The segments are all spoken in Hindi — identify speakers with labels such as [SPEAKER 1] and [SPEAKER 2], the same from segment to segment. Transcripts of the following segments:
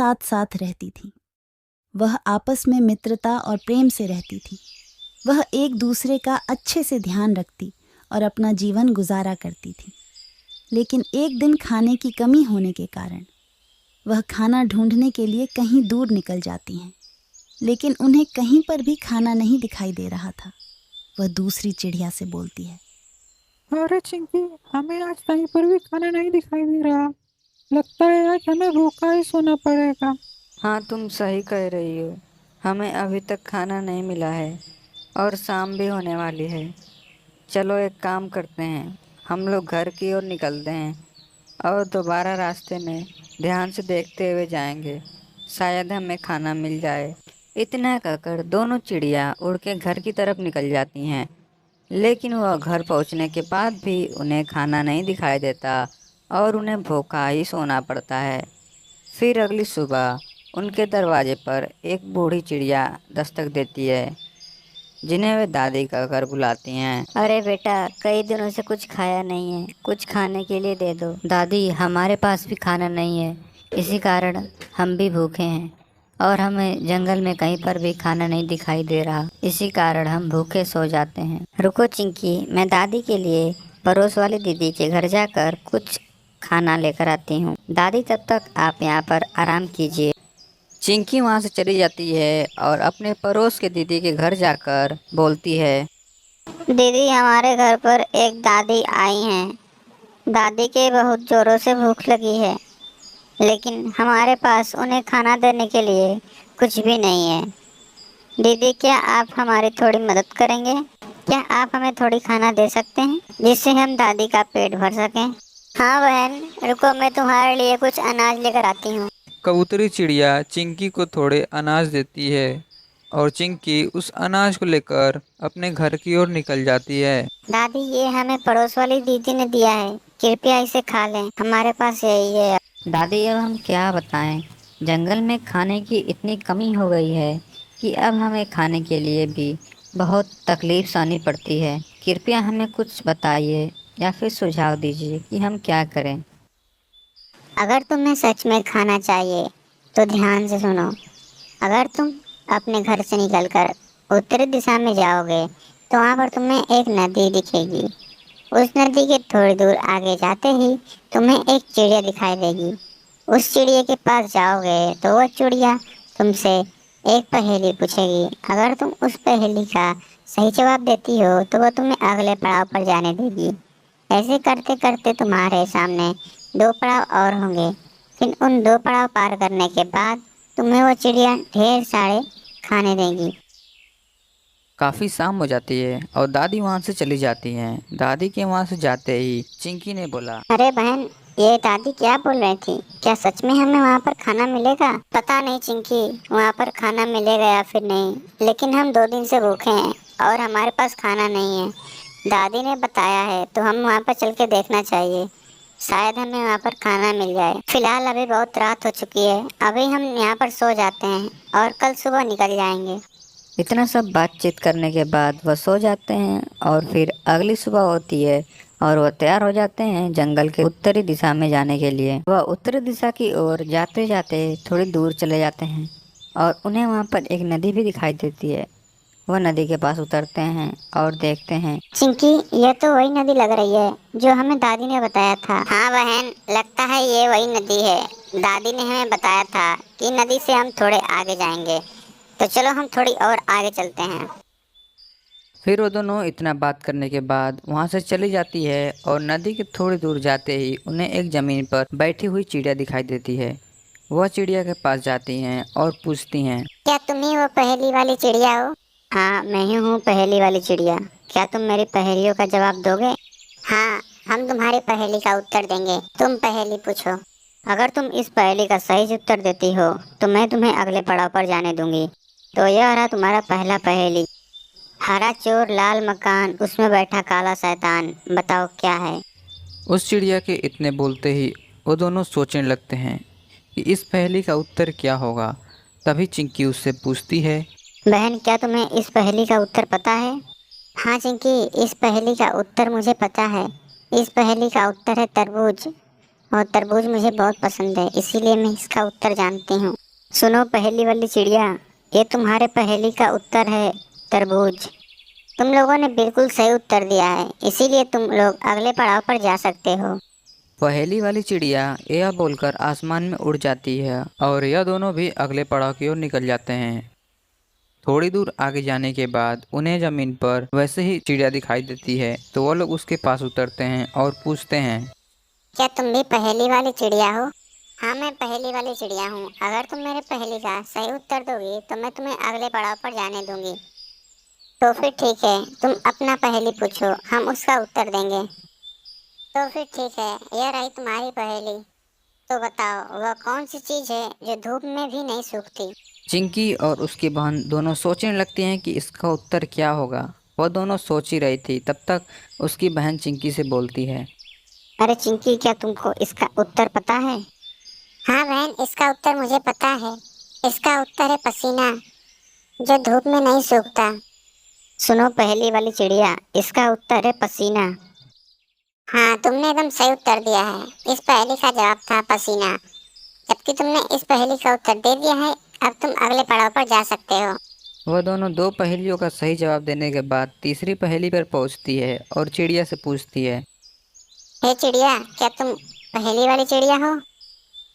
[SPEAKER 1] साथ साथ रहती थीं। वह आपस में मित्रता और प्रेम से रहती थीं। वह एक दूसरे का अच्छे से ध्यान रखती और अपना जीवन गुजारा करती थीं। लेकिन एक दिन खाने की कमी होने के कारण वह खाना ढूंढने के लिए कहीं दूर निकल जाती हैं। लेकिन उन्हें कहीं पर भी खाना नहीं दिखाई दे रहा था। वह दूसरी चिड़िया से बोलती है,
[SPEAKER 2] अरे चिंकी, हमें आज कहीं पर भी खाना नहीं दिखाई दे रहा। लगता है आज हमें भूखा ही सोना पड़ेगा।
[SPEAKER 3] हाँ, तुम सही कह रही हो। हमें अभी तक खाना नहीं मिला है और शाम भी होने वाली है। चलो एक काम करते हैं, हम लोग घर की ओर निकलते हैं और दोबारा रास्ते में ध्यान से देखते हुए जाएंगे। शायद हमें खाना मिल जाए। इतना कहकर दोनों चिड़िया उड़ के घर की तरफ निकल जाती हैं। लेकिन वह घर पहुंचने के बाद भी उन्हें खाना नहीं दिखाई देता और उन्हें भूखा ही सोना पड़ता है। फिर अगली सुबह उनके दरवाजे पर एक बूढ़ी चिड़िया दस्तक देती है, जिन्हें वे दादी कहकर बुलाती हैं।
[SPEAKER 4] अरे बेटा, कई दिनों से कुछ खाया नहीं है, कुछ खाने के लिए दे दो। दादी, हमारे पास भी खाना नहीं है, इसी कारण हम भी भूखे हैं और हमें जंगल में कहीं पर भी खाना नहीं दिखाई दे रहा, इसी कारण हम भूखे सो जाते हैं। रुको चिंकी, मैं दादी के लिए पड़ोस वाली दीदी के घर जाकर कुछ खाना लेकर आती हूँ। दादी, तब तक आप यहाँ पर आराम कीजिए।
[SPEAKER 3] चिंकी वहाँ से चली जाती है और अपने पड़ोस के दीदी के घर जाकर बोलती है,
[SPEAKER 4] दीदी, हमारे घर पर एक दादी आई हैं। दादी के बहुत जोरों से भूख लगी है, लेकिन हमारे पास उन्हें खाना देने के लिए कुछ भी नहीं है। दीदी, क्या आप हमारी थोड़ी मदद करेंगे? क्या आप हमें थोड़ी खाना दे सकते हैं, जिससे हम दादी का पेट भर सकें? हाँ बहन, रुको, मैं तुम्हारे लिए कुछ अनाज लेकर आती हूँ।
[SPEAKER 2] कबूतरी चिड़िया चिंकी को थोड़े अनाज देती है और चिंकी उस अनाज को लेकर अपने घर की ओर निकल जाती है।
[SPEAKER 4] दादी, ये हमें पड़ोस वाली दीदी ने दिया है, कृपया इसे खा लें, हमारे पास यही है।
[SPEAKER 3] दादी, अब हम क्या बताएं। जंगल में खाने की इतनी कमी हो गई है कि अब हमें खाने के लिए भी बहुत तकलीफ सहनी पड़ती है। कृपया हमें कुछ बताइए या फिर सुझाव दीजिए कि हम क्या करें।
[SPEAKER 4] अगर तुम्हें सच में खाना चाहिए तो ध्यान से सुनो। अगर तुम अपने घर से निकलकर उत्तरी दिशा में जाओगे तो वहाँ पर तुम्हें एक नदी दिखेगी। उस नदी के थोड़ी दूर आगे जाते ही तुम्हें एक चिड़िया दिखाई देगी। उस चिड़िया के पास जाओगे तो वह चिड़िया तुमसे एक पहेली पूछेगी। अगर तुम उस पहेली का सही जवाब देती हो तो वह तुम्हें अगले पड़ाव पर जाने देगी। ऐसे करते करते तुम्हारे सामने 2 पड़ाव और होंगे। फिर उन 2 पड़ाव पार करने के बाद तुम्हें वो चिड़िया ढेर सारे खाने देगी।
[SPEAKER 3] काफ़ी शाम हो जाती है और दादी वहाँ से चली जाती हैं। दादी के वहाँ से जाते ही चिंकी ने बोला,
[SPEAKER 4] अरे बहन, ये दादी क्या बोल रही थी? क्या सच में हमें वहाँ पर खाना मिलेगा? पता नहीं चिंकी, वहाँ पर खाना मिलेगा या फिर नहीं, लेकिन हम 2 दिन से भूखे हैं और हमारे पास खाना नहीं है। दादी ने बताया है तो हम वहाँ पर चल के देखना चाहिए, शायद हमें वहाँ पर खाना मिल जाए। फिलहाल अभी बहुत रात हो चुकी है, अभी हम यहाँ पर सो जाते हैं और कल सुबह निकल जाएंगे।
[SPEAKER 3] इतना सब बातचीत करने के बाद वह सो जाते हैं और फिर अगली सुबह होती है और वह तैयार हो जाते हैं जंगल के उत्तरी दिशा में जाने के लिए। वह उत्तरी दिशा की ओर जाते जाते थोड़ी दूर चले जाते हैं और उन्हें वहाँ पर एक नदी भी दिखाई देती है। वह नदी के पास उतरते हैं और देखते हैं।
[SPEAKER 4] चिंकी, यह तो वही नदी लग रही है जो हमें दादी ने बताया था। हाँ बहन, लगता है ये वही नदी है। दादी ने हमें बताया था कि नदी से हम थोड़े आगे जाएंगे, तो चलो हम थोड़ी और आगे चलते हैं।
[SPEAKER 3] फिर वो दोनों इतना बात करने के बाद वहाँ से चली जाती है और नदी के थोड़ी दूर जाते ही उन्हें एक जमीन पर बैठी हुई चिड़िया दिखाई देती है। वह चिड़िया के पास जाती हैं और पूछती हैं,
[SPEAKER 4] क्या तुम ही वो पहेली वाली चिड़िया हो? हाँ, मैं ही हूँ पहेली वाली चिड़िया। क्या तुम मेरी पहेलियों का जवाब दोगे? हाँ, हम तुम्हारी पहेली का उत्तर देंगे। तुम पहेली पूछो। अगर तुम इस पहेली का सही उत्तर देती हो तो मैं तुम्हें अगले पड़ाव पर जाने दूंगी। तो यह रहा तुम्हारा पहला पहेली। हरा चोर लाल मकान, उसमें बैठा काला शैतान, बताओ क्या है?
[SPEAKER 2] उस चिड़िया के इतने बोलते ही वो दोनों सोचने लगते हैं कि इस पहेली का उत्तर क्या होगा। तभी चिंकी उससे पूछती है,
[SPEAKER 4] बहन, क्या तुम्हें इस पहेली का उत्तर पता है? हाँ चिंकी, इस पहेली का उत्तर मुझे पता है। इस पहेली का उत्तर है तरबूज। और तरबूज मुझे बहुत पसंद है, इसीलिए मैं इसका उत्तर जानती हूँ। सुनो पहेली वाली चिड़िया, ये तुम्हारे पहेली का उत्तर है तरबूज। तुम लोगों ने बिल्कुल सही उत्तर दिया है, इसीलिए तुम लोग अगले पड़ाव पर जा सकते हो।
[SPEAKER 2] पहेली वाली चिड़िया यह बोलकर आसमान में उड़ जाती है और यह दोनों भी अगले पड़ाव की ओर निकल जाते हैं। थोड़ी दूर आगे जाने के बाद उन्हें जमीन पर वैसे ही चिड़िया दिखाई देती है, तो वो लोग उसके पास उतरते हैं और पूछते हैं,
[SPEAKER 4] क्या तुम भी पहेली वाली चिड़िया हो? हाँ, मैं पहेली वाली चिड़िया हूँ। अगर तुम मेरे पहेली का सही उत्तर दोगी तो मैं तुम्हें अगले पड़ाव पर जाने दूंगी। तो फिर ठीक है, तुम अपना पहेली पूछो, हम उसका उत्तर देंगे। तो फिर ठीक है, यह रही तुम्हारी पहेली। तो बताओ, वह कौन सी चीज है जो धूप में भी नहीं सूखती?
[SPEAKER 2] चिंकी और उसकी बहन दोनों सोचने लगती हैं कि इसका उत्तर क्या होगा। वह दोनों सोच ही रही थी, तब तक उसकी बहन चिंकी से बोलती है,
[SPEAKER 4] अरे चिंकी, क्या तुमको इसका उत्तर पता है? हाँ बहन, इसका उत्तर मुझे पता है। इसका उत्तर है पसीना, जो धूप में नहीं सूखता। सुनो पहेली वाली चिड़िया, इसका उत्तर है पसीना। हाँ, तुमने एकदम सही उत्तर दिया है। इस पहेली का जवाब था पसीना। जबकि तुमने इस पहेली का उत्तर दे दिया है, अब तुम अगले पड़ाव पर जा सकते हो।
[SPEAKER 2] वह दोनों दो पहेलियों का सही जवाब देने के बाद तीसरी पहेली पर पहुंचती है और चिड़िया से पूछती है,
[SPEAKER 4] हे चिड़िया, क्या तुम पहेली वाली चिड़िया हो?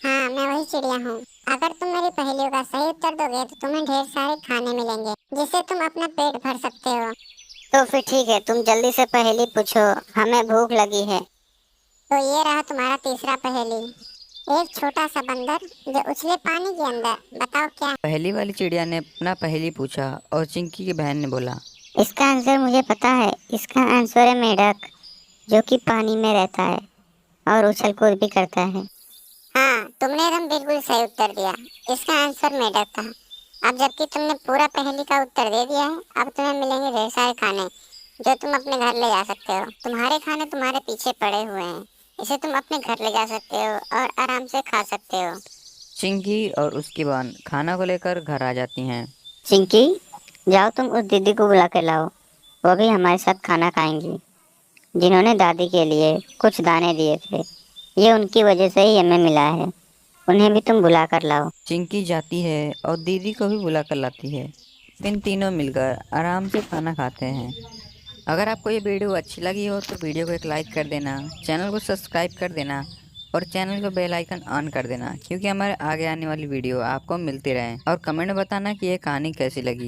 [SPEAKER 4] हाँ, मैं वही चिड़िया हूँ। अगर तुम मेरी पहेलियों का सही उत्तर दोगे तो तुम्हें ढेर सारे खाने मिलेंगे, जिससे तुम अपना पेट भर सकते हो। तो फिर ठीक है, तुम जल्दी से पहेली पूछो, हमें भूख लगी है। तो ये रहा तुम्हारा तीसरा पहेली। एक छोटा सा बंदर जो उछले पानी के अंदर, बताओ क्या?
[SPEAKER 2] पहेली वाली चिड़िया ने अपना पहेली पूछा और चिंकी की बहन ने बोला,
[SPEAKER 4] इसका आंसर मुझे पता है। इसका आंसर है मेढक, जो कि पानी में रहता है और उछल कूद भी करता है। हाँ, तुमने एकदम बिल्कुल सही उत्तर दिया। इसका आंसर मेढक था। अब जबकि तुमने पूरा पहेली का उत्तर दे दिया है, अब तुम्हें मिलेंगे ढेर सारे खाने, जो तुम अपने घर ले जा सकते हो। तुम्हारे खाने तुम्हारे पीछे पड़े हुए हैं, इसे तुम अपने घर ले जा सकते हो और आराम से खा सकते हो।
[SPEAKER 2] चिंकी और उसकी बहन खाना को लेकर घर आ जाती हैं।
[SPEAKER 4] चिंकी, जाओ तुम उस दीदी को बुला के लाओ, वो भी हमारे साथ खाना खाएंगी, जिन्होंने दादी के लिए कुछ दाने दिए थे। ये उनकी वजह से ही हमें मिला है। उन्हें भी तुम बुला कर लाओ।
[SPEAKER 2] चिंकी जाती है और दीदी को भी बुला कर लाती है। फिर तीनों मिलकर आराम से खाना खाते हैं। अगर आपको ये वीडियो अच्छी लगी हो तो वीडियो को एक लाइक कर देना, चैनल को सब्सक्राइब कर देना और चैनल को बेल आइकन ऑन कर देना, क्योंकि हमारे आगे आने वाली वीडियो आपको मिलती रहे। और कमेंट में बताना कि ये कहानी कैसी लगी।